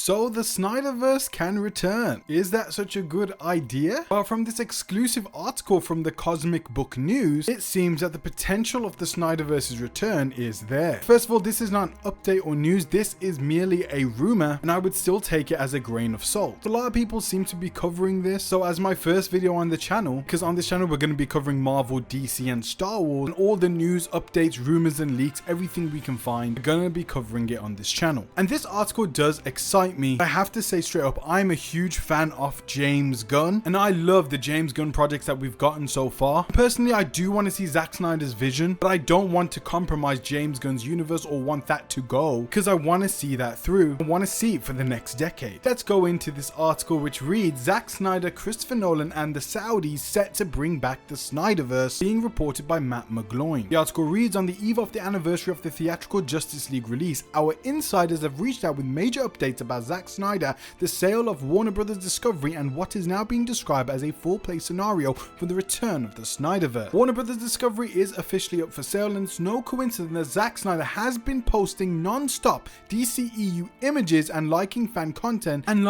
So the Snyderverse can return. Is that such a good idea? Well, from this exclusive article from the Cosmic Book News, it seems that the potential of the Snyderverse's return is there. First of all, this is not an update or news, this is merely a rumor, and I would still take it as a grain of salt. A lot of people seem to be covering this, so as my first video on the channel, because on this channel we're going to be covering Marvel, DC and Star Wars, and all the news, updates, rumors and leaks, everything we can find, we're going to be covering it on this channel. And this article does excite me. I have to say straight up, I'm a huge fan of James Gunn, and I love the James Gunn projects that we've gotten so far. Personally, I do want to see Zack Snyder's vision, but I don't want to compromise James Gunn's universe or want that to go, because I want to see that through. I want to see it for the next decade. Let's go into this article, which reads, Zack Snyder, Christopher Nolan and the Saudis set to bring back the Snyderverse, being reported by Matt McGloin. The article reads, on the eve of the anniversary of the theatrical Justice League release, our insiders have reached out with major updates about Zack Snyder, the sale of Warner Bros Discovery, and what is now being described as a full play scenario for the return of the Snyderverse. Warner Bros Discovery is officially up for sale, and it's no coincidence that Zack Snyder has been posting non-stop DCEU images and liking fan content on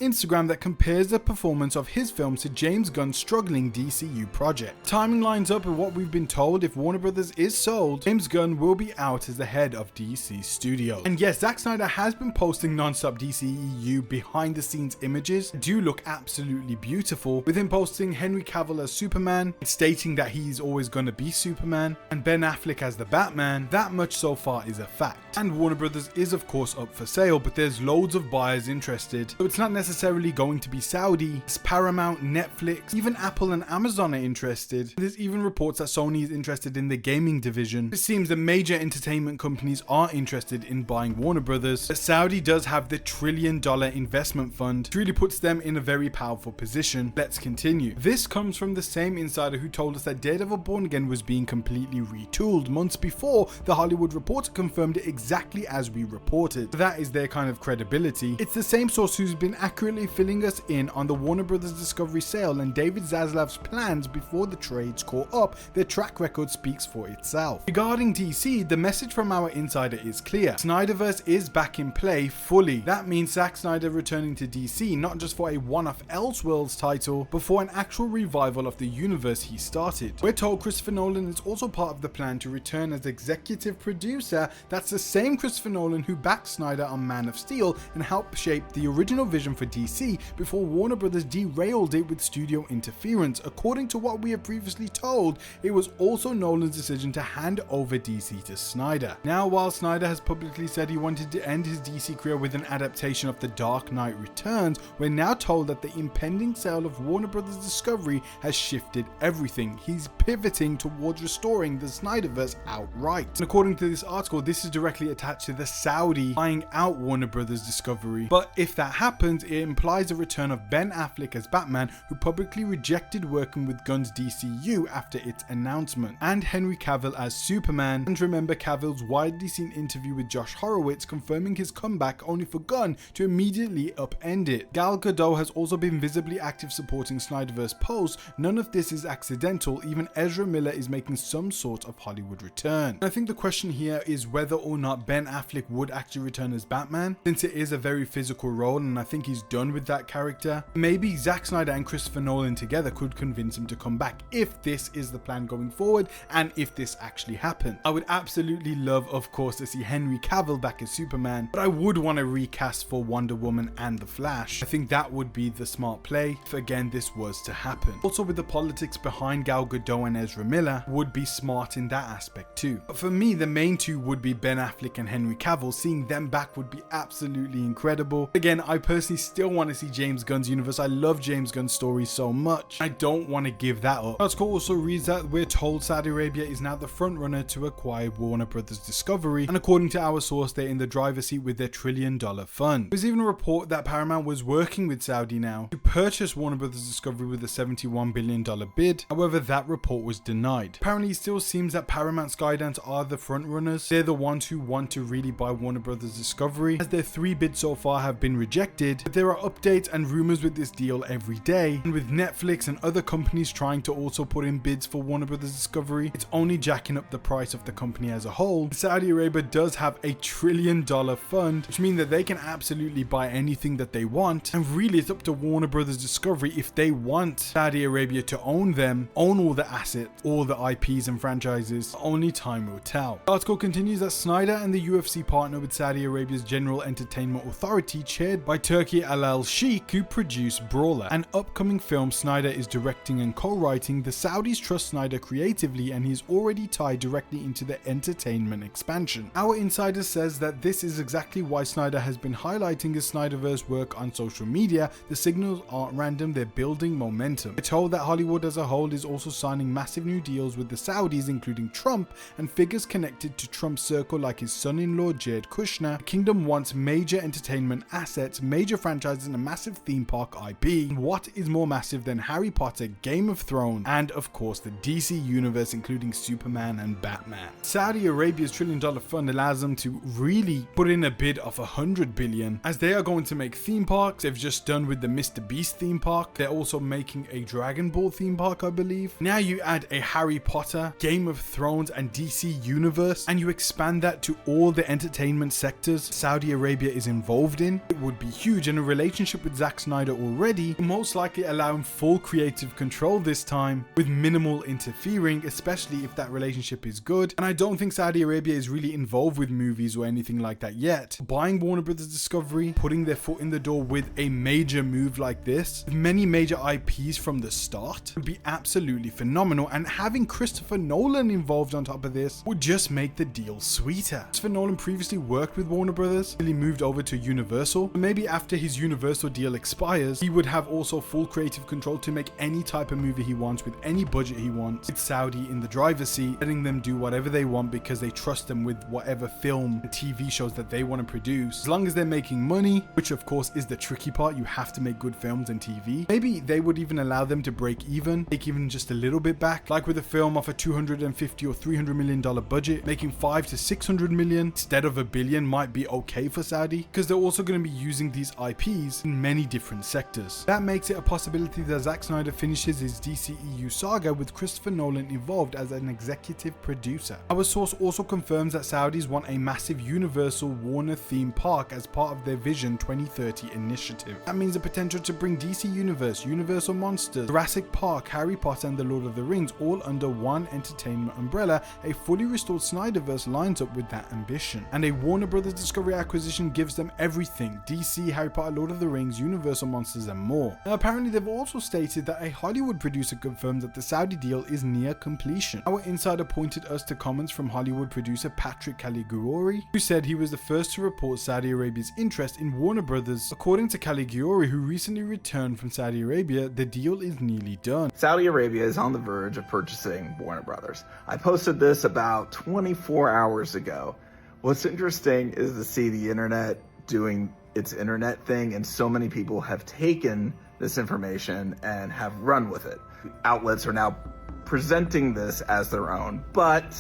Instagram that compares the performance of his films to James Gunn's struggling DCU project. Timing lines up with what we've been told. If Warner Bros is sold, James Gunn will be out as the head of DC Studios. And yes, Zack Snyder has been posting non-stop DCEU behind the scenes images. They do look absolutely beautiful, with him posting Henry Cavill as Superman, stating that he's always going to be Superman, and Ben Affleck as the Batman. That much so far is a fact. And Warner Bros is of course up for sale, but there's loads of buyers interested, so it's not necessarily going to be Saudi. It's Paramount, Netflix, even Apple and Amazon are interested. There's even reports that Sony is interested in the gaming division. It seems the major entertainment companies are interested in buying Warner Bros. But Saudi does have the $1 trillion investment fund, which really puts them in a very powerful position. Let's continue. This comes from the same insider who told us that Daredevil Born Again was being completely retooled months before the Hollywood Reporter confirmed it exactly as we reported. That is their kind of credibility. It's the same source who's been accurately filling us in on the Warner Bros. Discovery sale and David Zaslav's plans before the trades caught up. Their track record speaks for itself. Regarding DC, the message from our insider is clear. Snyderverse is back in play fully. That means Zack Snyder returning to DC, not just for a one-off Elseworlds title, but for an actual revival of the universe he started. We're told Christopher Nolan is also part of the plan to return as executive producer. That's the same Christopher Nolan who backed Snyder on Man of Steel and helped shape the original vision for DC before Warner Bros. Derailed it with studio interference. According to what we have previously told, it was also Nolan's decision to hand over DC to Snyder. Now, while Snyder has publicly said he wanted to end his DC career with an adaptation of The Dark Knight Returns, we're now told that the impending sale of Warner Bros. Discovery has shifted everything. He's pivoting towards restoring the Snyderverse outright. And according to this article, this is directly attached to the Saudi buying out Warner Bros. Discovery. But if that happens, it implies a return of Ben Affleck as Batman, who publicly rejected working with Gunn's DCU after its announcement, and Henry Cavill as Superman. And remember Cavill's widely seen interview with Josh Horowitz confirming his comeback, only for Gunn to immediately upend it. Gal Gadot has also been visibly active supporting Snyderverse posts. None of this is accidental. Even Ezra Miller is making some sort of Hollywood return. And I think the question here is whether or not Ben Affleck would actually return as Batman, since it is a very physical role and I think he's done with that character. Maybe Zack Snyder and Christopher Nolan together could convince him to come back if this is the plan going forward and if this actually happened. I would absolutely love, of course, to see Henry Cavill back as Superman, but I would want to recast for Wonder Woman and The Flash. I think that would be the smart play if again this was to happen. Also, with the politics behind Gal Gadot and Ezra Miller, would be smart in that aspect too. But for me, the main two would be Ben Affleck and Henry Cavill. Seeing them back would be absolutely incredible. Again, I personally still want to see James Gunn's universe. I love James Gunn's story so much. I don't want to give that up. The article also reads that we're told Saudi Arabia is now the front runner to acquire Warner Bros. Discovery, and according to our source, they're in the driver's seat with their $1 trillion fund. There's even a report that Paramount was working with Saudi now to purchase Warner Bros. Discovery with a $71 billion bid. However, that report was denied. Apparently, it still seems that Paramount Skydance are the front runners. They're the ones who want to really buy Warner Bros. Discovery, as their 3 bids so far have been rejected. But there are updates and rumors with this deal every day, and with Netflix and other companies trying to also put in bids for Warner Bros. Discovery, it's only jacking up the price of the company as a whole. Saudi Arabia does have a $1 trillion fund, which means that they can absolutely buy anything that they want, and really it's up to Warner Bros Discovery if they want Saudi Arabia to own them, own all the assets, all the IPs and franchises. Only time will tell. The article continues that Snyder and the UFC partner with Saudi Arabia's General Entertainment Authority, chaired by Turki Al Sheikh, who produced Brawler, an upcoming film Snyder is directing and co-writing. The Saudis trust Snyder creatively, and he's already tied directly into the entertainment expansion. Our insider says that this is exactly why Snyder has been highlighting his Snyderverse work on social media. The signals aren't random, they're building momentum. We're told that Hollywood as a whole is also signing massive new deals with the Saudis, including Trump and figures connected to Trump's circle like his son-in-law Jared Kushner. The kingdom wants major entertainment assets, major franchises, and a massive theme park IP. What is more massive than Harry Potter, Game of Thrones, and of course the DC universe, including Superman and Batman? Saudi Arabia's $1 trillion fund allows them to really put in a bid of $100 billion, as they are going to make theme parks. They've just done with the Mr. Beast theme park. They're also making a Dragon Ball theme park, I believe. Now you add a Harry Potter, Game of Thrones, and DC universe, and you expand that to all the entertainment sectors Saudi Arabia is involved in. It would be huge, and a relationship with Zack Snyder already will most likely allow him full creative control this time with minimal interfering, especially if that relationship is good. And I don't think Saudi Arabia is really involved with movies or anything like that yet. Buying Warner Bros Discovery, putting their foot in the door with a major move like this, with many major IPs from the start, would be absolutely phenomenal, and having Christopher Nolan involved on top of this would just make the deal sweeter. Christopher Nolan previously worked with Warner Bros. He moved over to Universal. Maybe after his Universal deal expires, he would have also full creative control to make any type of movie he wants with any budget he wants, with Saudi in the driver's seat, letting them do whatever they want because they trust them with whatever film and TV shows that they want to produce. As long as they're making money, which of course is the tricky part, you have to make good films and TV. Maybe they would even allow them to break even, take even just a little bit back, like with a film off a $250 or $300 million budget, making $500 to $600 million instead of $1 billion might be okay for Saudi, because they're also going to be using these IPs in many different sectors. That makes it a possibility that Zack Snyder finishes his DCEU saga with Christopher Nolan involved as an executive producer. Our source also confirms that Saudis want a massive Universal Warner theme park as part of their Vision 2030 initiative. That means the potential to bring DC Universe, Universal Monsters, Jurassic Park, Harry Potter, and The Lord of the Rings all under one entertainment umbrella. A fully restored Snyderverse lines up with that ambition, and a Warner Bros Discovery acquisition gives them everything: DC, Harry Potter, Lord of the Rings, Universal Monsters, and more. Now apparently they've also stated that a Hollywood producer confirmed that the Saudi deal is near completion. Our insider pointed us to comments from Hollywood producer Patrick Caligiuri, who said he was the first to report Saudi Arabia's interest in Warner Bros. According to Caligiuri, who recently returned from Saudi Arabia, the deal is nearly done. Saudi Arabia is on the verge of purchasing Warner Brothers. I posted this about 24 hours ago. What's interesting is to see the internet doing its internet thing, and so many people have taken this information and have run with it. Outlets are now presenting this as their own, but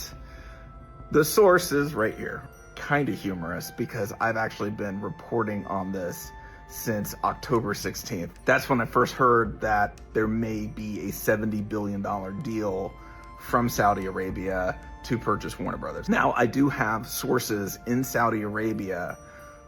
the source is right here. Kind of humorous, because I've actually been reporting on this since October 16th. That's when I first heard that there may be a $70 billion deal from Saudi Arabia to purchase Warner Brothers. Now, I do have sources in Saudi Arabia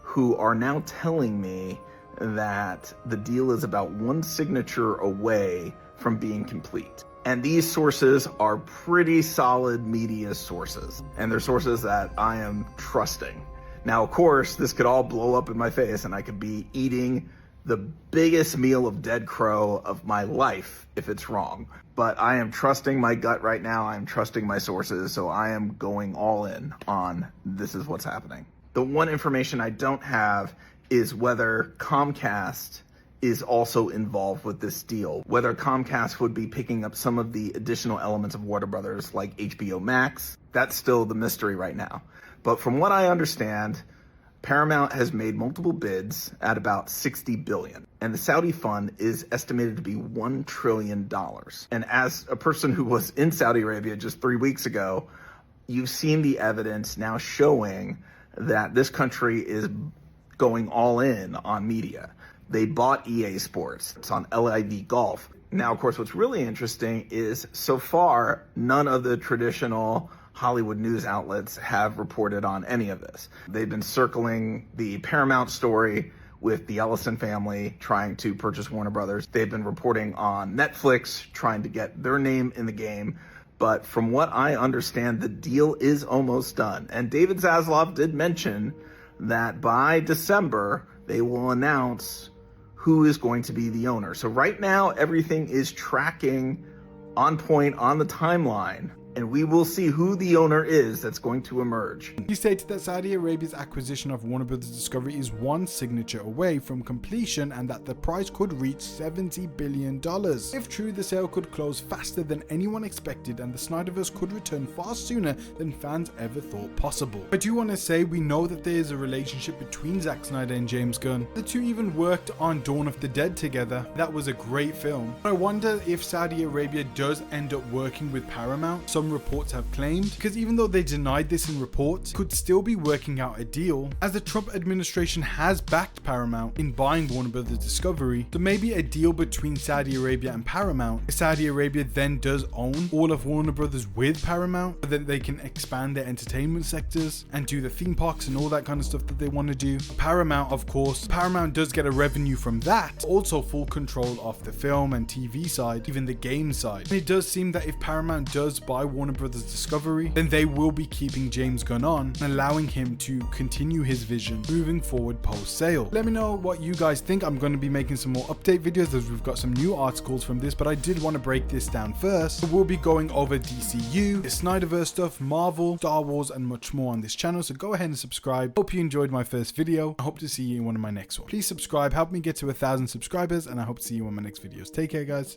who are now telling me that the deal is about one signature away from being complete. And these sources are pretty solid media sources, and they're sources that I am trusting. Now, of course, this could all blow up in my face, and I could be eating the biggest meal of dead crow of my life if it's wrong. But I am trusting my gut right now. I am trusting my sources, so I am going all in on this is what's happening. The one information I don't have is whether Comcast is also involved with this deal, whether Comcast would be picking up some of the additional elements of Warner Brothers like HBO Max. That's still the mystery right now. But from what I understand, Paramount has made multiple bids at about $60 billion, and the Saudi fund is estimated to be $1 trillion. And as a person who was in Saudi Arabia just 3 weeks ago, you've seen the evidence now showing that this country is going all in on media. They bought EA Sports. It's on LIV Golf. Now, of course, what's really interesting is so far, none of the traditional Hollywood news outlets have reported on any of this. They've been circling the Paramount story with the Ellison family trying to purchase Warner Brothers. They've been reporting on Netflix trying to get their name in the game. But from what I understand, the deal is almost done. And David Zaslav did mention that by December, they will announce who is going to be the owner. So right now, everything is tracking on point on the timeline, and we will see who the owner is that's going to emerge. He stated that Saudi Arabia's acquisition of Warner Bros. Discovery is one signature away from completion and that the price could reach $70 billion. If true, the sale could close faster than anyone expected and the Snyderverse could return far sooner than fans ever thought possible. I do want to say we know that there is a relationship between Zack Snyder and James Gunn. The two even worked on Dawn of the Dead together. That was a great film. I wonder if Saudi Arabia does end up working with Paramount. Some reports have claimed, because even though they denied this in reports, could still be working out a deal, as the Trump administration has backed Paramount in buying Warner Bros. Discovery. So maybe a deal between Saudi Arabia and Paramount. If Saudi Arabia then does own all of Warner Bros. With Paramount, so that they can expand their entertainment sectors and do the theme parks and all that kind of stuff that they want to do. Paramount, of course, Paramount does get a revenue from that, also full control of the film and TV side, even the game side. And it does seem that if Paramount does buy Warner Bros. Discovery, then they will be keeping James Gunn on and allowing him to continue his vision moving forward post-sale. Let me know what you guys think. I'm going to be making some more update videos as we've got some new articles from this, but I did want to break this down first. So we'll be going over DCEU, the Snyderverse stuff, Marvel, Star Wars, and much more on this channel, so go ahead and subscribe. Hope you enjoyed my first video. I hope to see you in one of my next ones. Please subscribe, help me get to 1,000 subscribers, and I hope to see you in my next videos. Take care, guys.